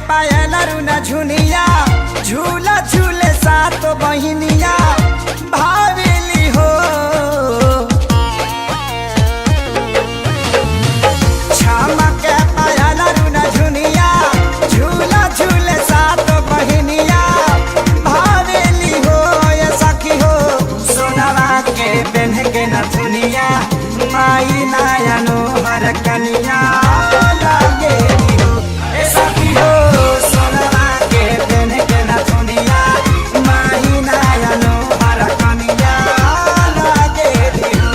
पायल रुना झुनिया झूला झूले सात बहिनिया भावेली हो। छामा के पायल रुना झुनिया झूला झूले सात बहिनिया भावेली हो। ये सखी हो सोनवा के पेन्ह के नथुनिया माई नायनो हर कनिया लागेली हो। ए सखी हो सोनवा के पेन्ह के नथुनिया माई नायनो हर कनिया लागेली हो।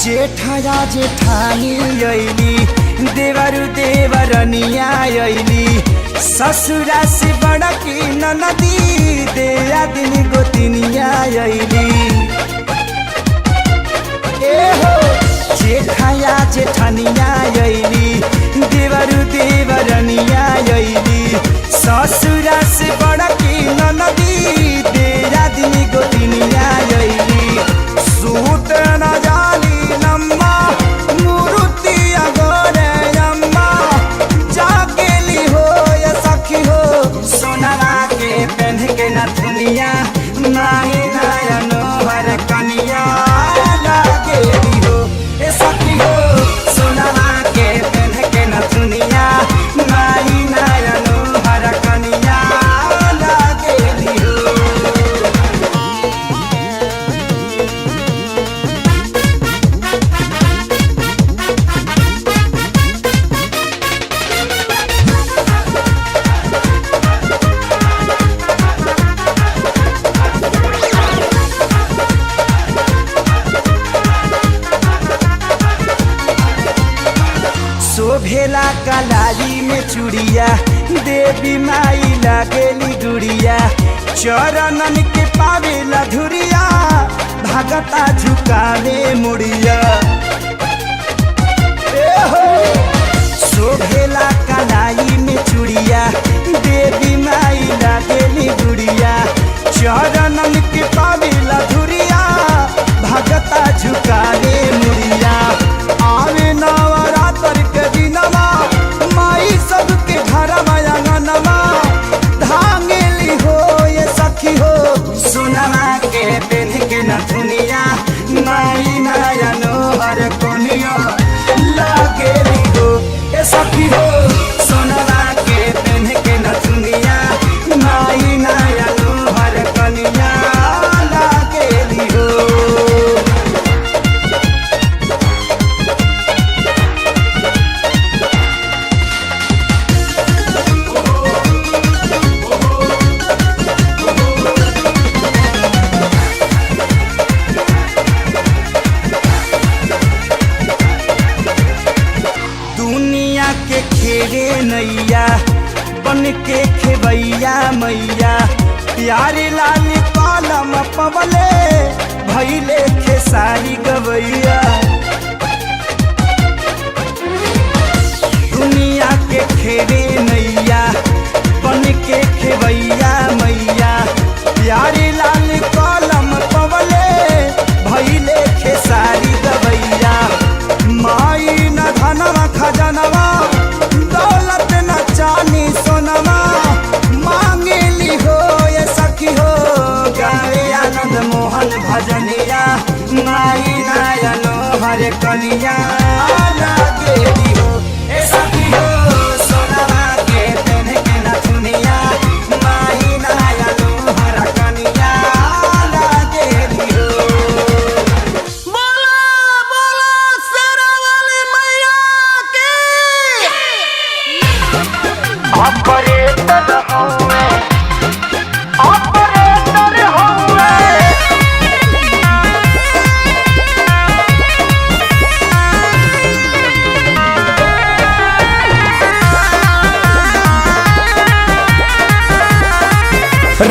जेठया जेठानी अइली देवरु देवरनिया अइली ससुरा से बड़की ननदी देया दिन गोतिनिया अइली। ए हो जेठया जेठानिया अइली देवरु देवरनिया अइली ससुरा से बड़की ननदी देया दिन गोतिनिया अइली। सूट न जाली नम्मा मुरुतिया गोरे अम्मा जागेली हो। ये सखी हो सोनवा के पेन्ह के नथुनिया नाई नायनो हर कनिया लागेली हो। ए सखी हो सोनवा के पेन्ह के नथुनिया नाई नायनो हर कनिया लागेली हो। शोभेला कलाली में चूड़िया देवी माई लागेली गुड़िया चरणन के पावेला धुरिया भगता झुकावे मुड़िया। ए हो शोभेला कलाई में चूड़िया देवी माई लागेली गुड़िया चरणन के पावेला धुरिया भगता झुकावे मुड़िया। आवे नवरात्र के दिनमा माई सबके घर आंगनमा धांगेली हो। ये सखी हो सोनवा के पेन्ह के नथुनिया माई नायनो हर कोनिया लागेली हो। ये सखी हो सोनवा के पेन्ह के नथुनिया माई नायनो हर कनिया लागेली हो। दुनिया के खेरे नैया बन के खेबैया मैया प्यारे लाल कलम पवले भैले खेसारी गवैया। दुनिया के खेरे नैया बन के खेबैया मैया प्यारे लाल कलम पवले भैले खेसारी गवैया। माई न धनवा खजनवा दौलत न चानी सोनवा मांगेली हो। ये सखी हो गावे आनंद मोहन भजनिया माई नायनो हर कनिया लागेली हो। ए सखी हो सोनवा के पेन्ह के नथुनिया माई नायनो हर कनिया लागेली हो। ऑपरेटर होवे ऑपरेटर होवे।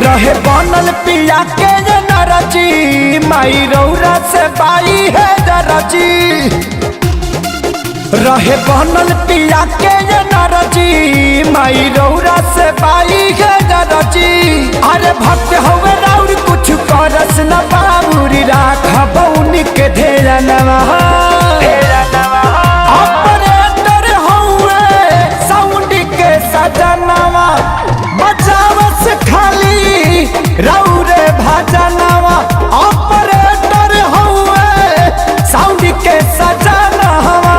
रहे बनल पिया के ये नरजी माई रौरा से बाई है दरजी। रहे बनल पिया के ये नरजी माई रौरा से बाई के नरजी। अरे भक्त होवे राउर कुछ करस न बाबूरी राखा बौनी के ढेरा नवा ऑपरेटर होवे साउंड के सजनवा बचावस खाली रौरे भजनवा। ऑपरेटर होवे साउंड के सजनवा।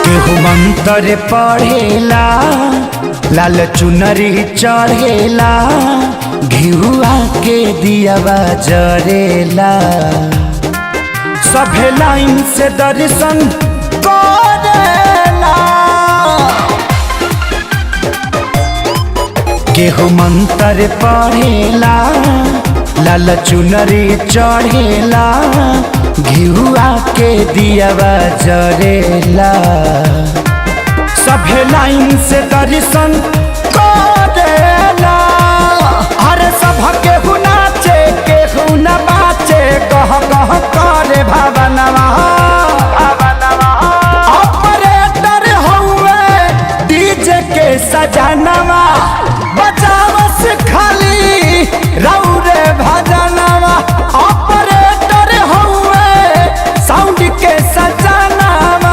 केहू मंत्र पढ़ेला लाल चुनरी चढ़ेला घिउआ के दियावा जरेला। सभे लाइन से दर्शन करेला। केहू मंत्र पढ़ेला लाल चुनरी चढ़ेला घिउआ के दियावा जरेला। सभे लाइन से दर्शन करेला। अरे सब केहू नाचे केहू न बाचे कह कह करे भावनवा। ऑपरेटर हुए डीजे के सजनवा बचावस खाली रौरे भजनवा। ऑपरेटर हुए साउंड के सजनवा।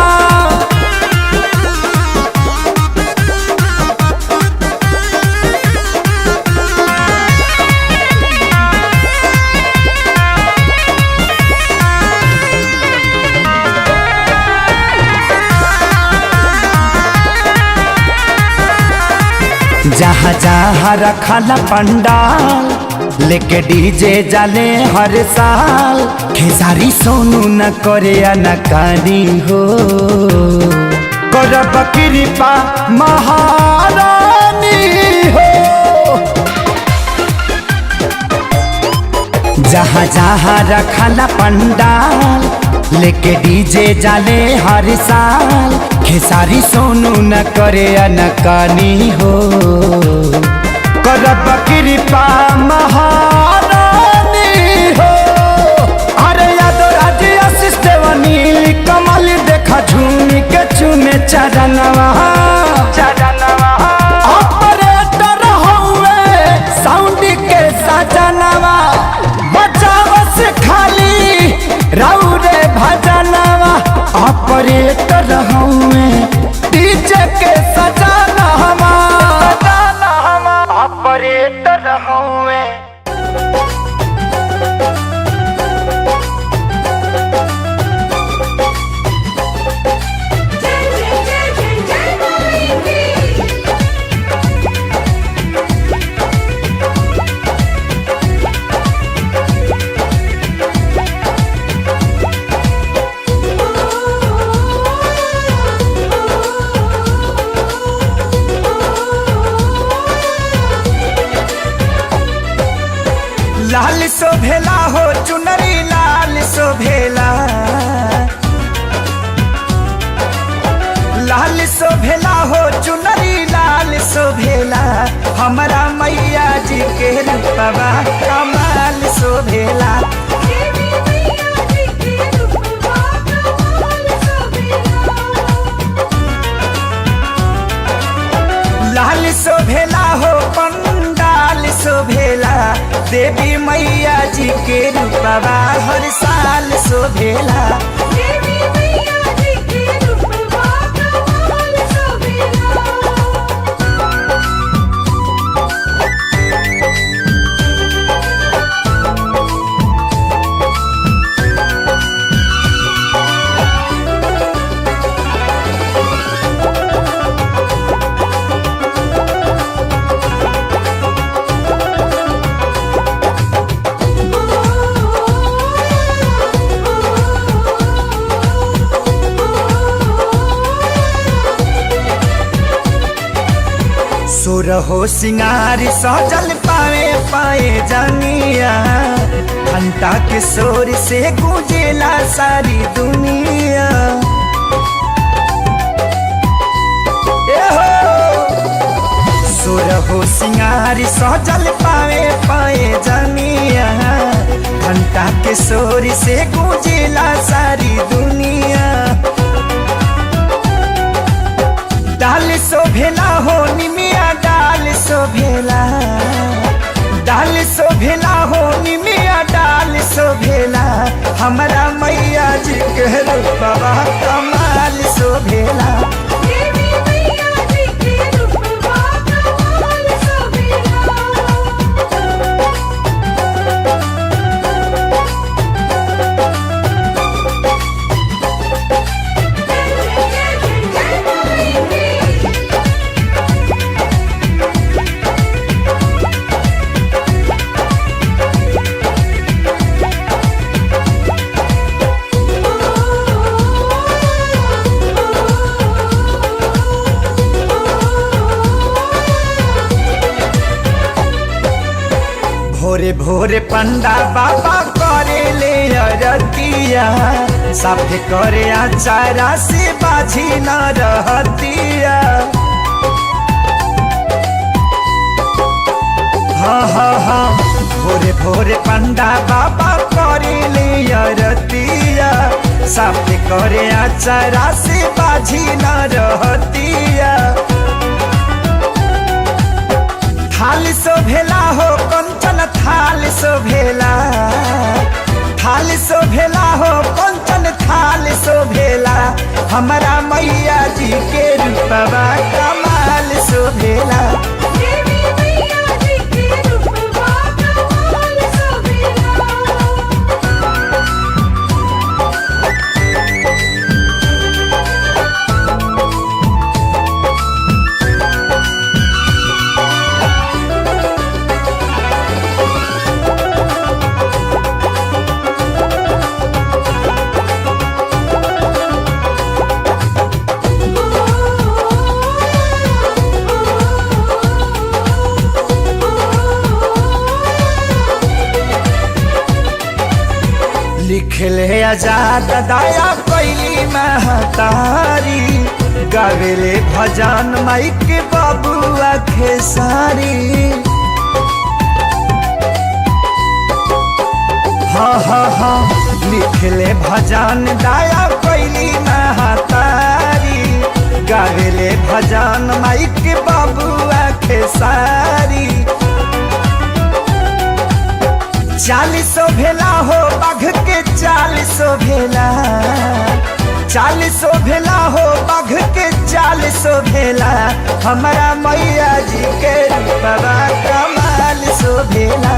जहाँ जहाँ रखला पंडाल लेके डीजे जाले हर साल। खेसारी सोनू न करे अनकानी हो करब कृपा महारानी हो। जहाँ जहाँ रखला पंडाल लेके डीजे जाले हर साल। खेसारी सोनू न करे अनकानी हो करब कृपा महारानी हो। अरे यादव राजी आशीष देवनील कमल देखा झूम के चुमे चरणवा। ऑपरेटर हुए साउंड के सजनवा बचावस खाली रौरे भजनवा। ऑपरेटर हुए डीजे के सजनवा। ऑपरेटर हुए लाल शोभेला हो चुनरी लाल शोभेला। लाल शोभेला हो चुनरी लाल शोभेला। हमारा मैया जी के रूपवा कमाल शोभेला। लाल शोभेला हो पंडाल शोभेला। देवी मैया जी के रूपवा हर साल शोभेला। देवी मैया जी के रूपवा कमाल शोभेला। सुरहो सिंगार सजल पावे पाए जनिया घंटा के शोर से गूंजेला सारी दुनिया। सुरहो सिंगार सजल पावे पाए जनिया घंटा के शोर से गूंजेला सारी दुनिया। डाल शोभेला हो निमिया डाल शोभेला, डाल शोभेला हो निमिया डाल शोभेला, हमारा मैया जी के रूपवा कमाल शोभेला। भोरे भोरे पंडा बाबा करे ले अरतिया, साफे करे आचारा से बाझी न रहतिया। हाँ हाँ हाँ भोरे भोरे पंडा बाबा करे ले अरतिया, साफे करे आचारा से बाझी न रहतिया। थाल शोभेला हो कंचन थाल शोभेला, थाल शोभेला हो कंचन थाल शोभेला, हमारा मैया जी के रूपवा कमाल शोभेला। लिखले आजाद दया कैली महतारी, गावेले भजन माइक बबुआ खेसारी। हाँ हाँ हाँ लिखले भजन दया कैली महतारी, गावेले भजन माइक बबुआ खेसारी। चालीस भेला हो बाघ के 40 भेला, 40 भेला हो बाघ के 40 भेला, हमारा मैया जी के रूपवा कमाल शोभेला।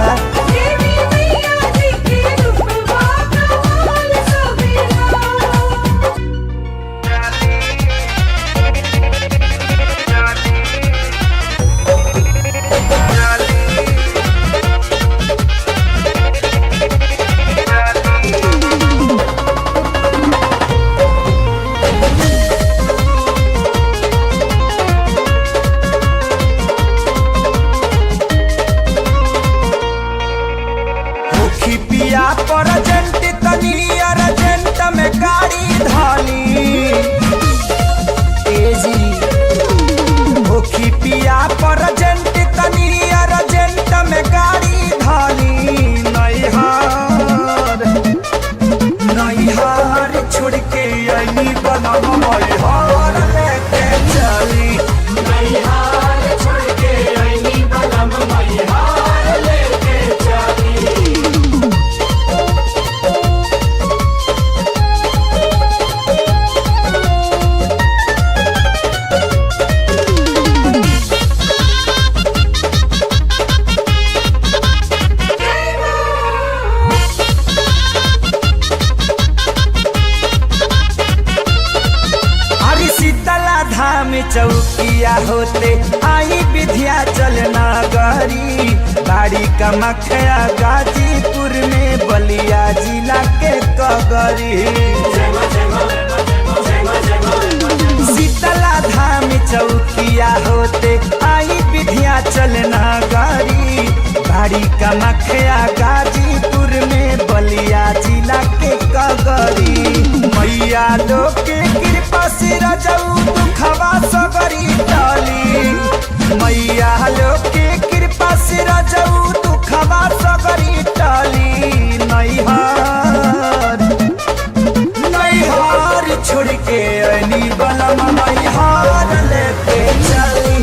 परजेंट तनी अर्जेंट में गाड़ी धानी तेजी भूखी पिया परजेंट तनी अर्जेंट में गाड़ी धानी। नैहार नैहार छोड़ के आई बनम मैहार लेके चली, नैहार छोड़ के आई बनम मैहार लेके चली। चौकिया होते आई विंध्याचल नगरी, बाड़ी कामाख्या गाजीपुर में बलिया जिला के कगरी। शीतला धाम चौकिया होते आई विधिया चलना गाड़ी बाड़ी कामाख्या गाजीपुर में बलिया जिला के कगरी मैया लोग के कृपा से रजऊ दुखवा सगरी टाली मैया लोग के कृपा से रजऊ दुखवा सगरी टाली नैहर नैहर छोड़ के अनी बलम नैहर लेके चली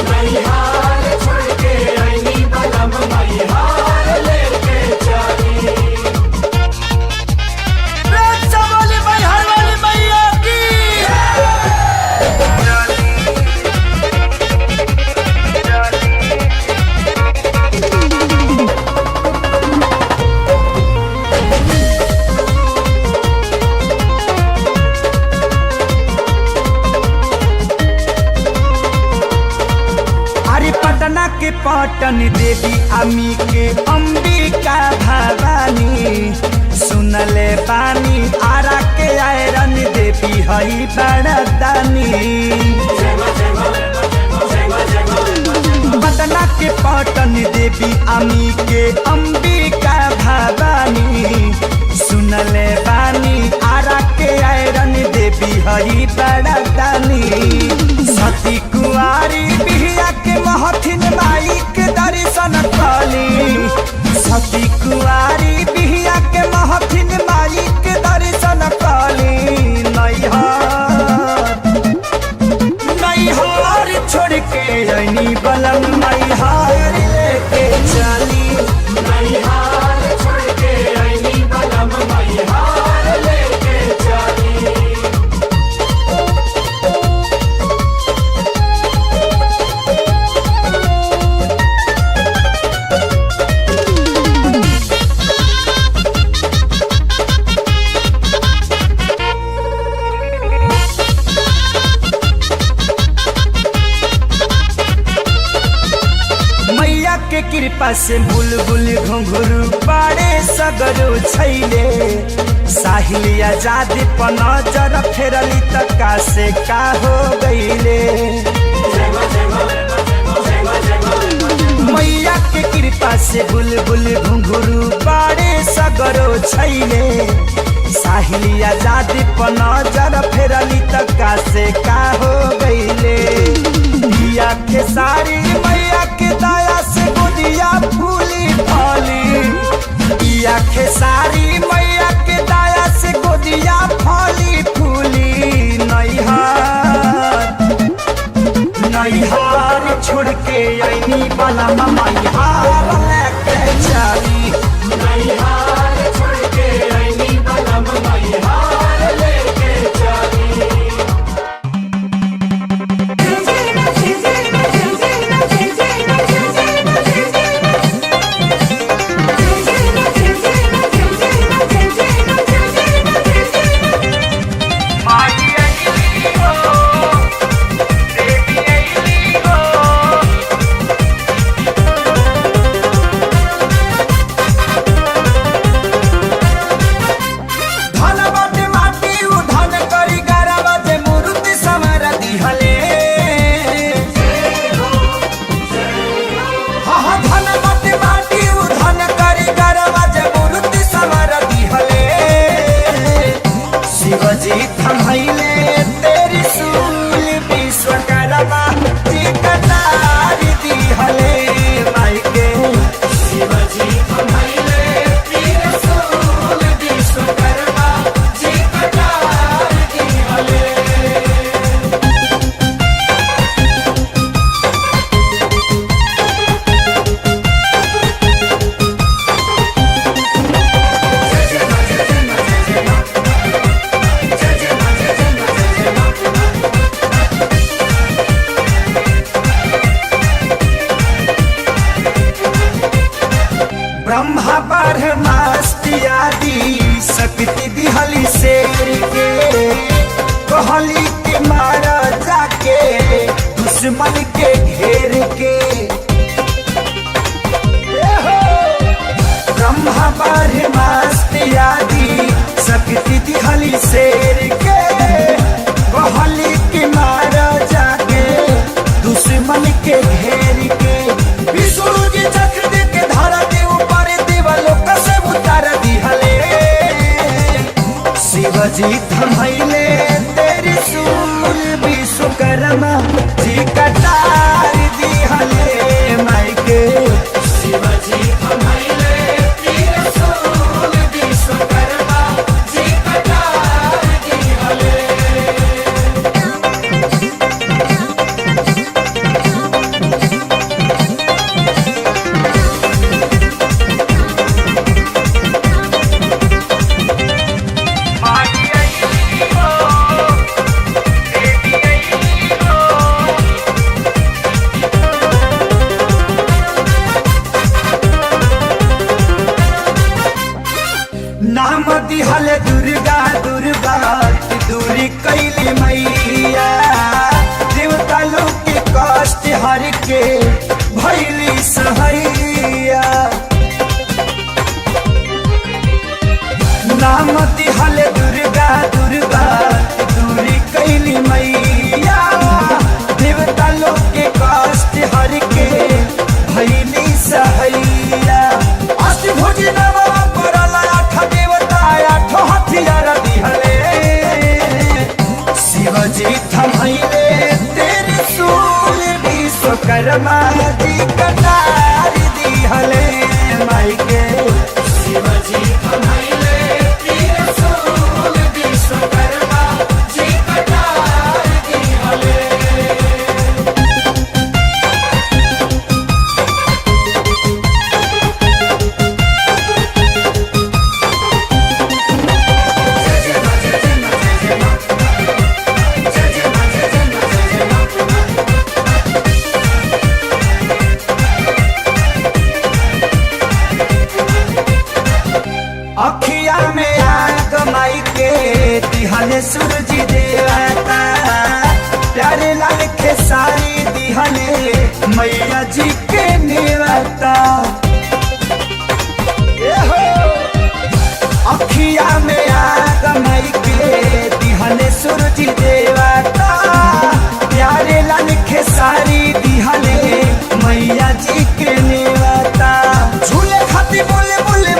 नैहर छोड़ के अइनी बलम नैहर लेके चली। वाली मैहर वाली मैया की अरे पटना के पटन देवी अमी के अंबिका भवानी सुनले पानी आरा के आयरन देवी हई बड़दानी पटना के पटन देवी अमी के अंबिका भवानी सुनले पानी आरा के आयरन देवी हई बड़दानी सती कुआरी बिहिया के महथिन माई के दर्शन कली सती कुआरी बिहिया के महथिन माई के दर्शन कली नैहर नैहर छोड़ के अइनी बलम नैहर लेके चली नैहर छोड़ के अइनी बलम नैहर लेके चली। मैया के कृपा से बुलबुल घुंघरू बाड़े सगरो छैले साहिल आजाद पर नजर फेरली तका से का हो गईले मैया के कृपा से बुलबुल घुंघरू बाड़े सगरो छैले साहिल आजाद पर नजर फेरली तका से का हो गईले पिया के सारी मैया के दया से गोदिया फूली फली पिया के सारी मैया के दया से गोदिया फली फूली नैहर नैहर छोड़ के अइनी बलम नैहर लेके चली नैहर छोड़ के अइनी बलम नैहर लेके चली। शिवजी थमैले तेरी सूल विश्वकर्मा जी कटार दिहले माई के शिवजी थमैले त्रिशूल विश्वकर्मा जी कटार दिहले। ब्रह्मा ब्रह्मास्त्यादि शक्ति दिहली शेर के कहली के मारा जाके दुश्मन के घेर के ब्रह्मा ब्रह्मास्त्यादि शक्ति दिहली शेर के कहली के मारा जाके के घेर के विष्णु जी चक्र दे के धारा के ऊपर दिवालों का से उतार दिहले शिवजी थमैले तेरी सूल विश्वकर्मा जी कटार दिहले माई के शिवजी थमैले त्रिशूल विश्वकर्मा जी कटार दिहले। नाम दिहले दुर्गा दुर्गा दूरी कैली मैया देवता लोग के कष्ट हर के भैली सहैया नाम दिहले दुर्गा दुर्गा दूरी कैली मैया देवता लोग के कष्ट हर के भैली सहैया अष्टभुजी नवा परला आठ देवता आठ हथियार दिहले शिवजी थमैले तेरे सूल विश्वकर्मा जी कटार दिहले माई के शिवजी थमैले त्रिशूल विश्वकर्मा जी कटार दिहले। अखिया में आग माई के दिहले सूरज देवता प्यारे लाल के सारी दिहले मैया जी के नेवता अखिया में आग माई के दिहले सूरज देवता प्यारे लाल के सारी दिहले मैया जी के नेवता झूले खाती बोले बोले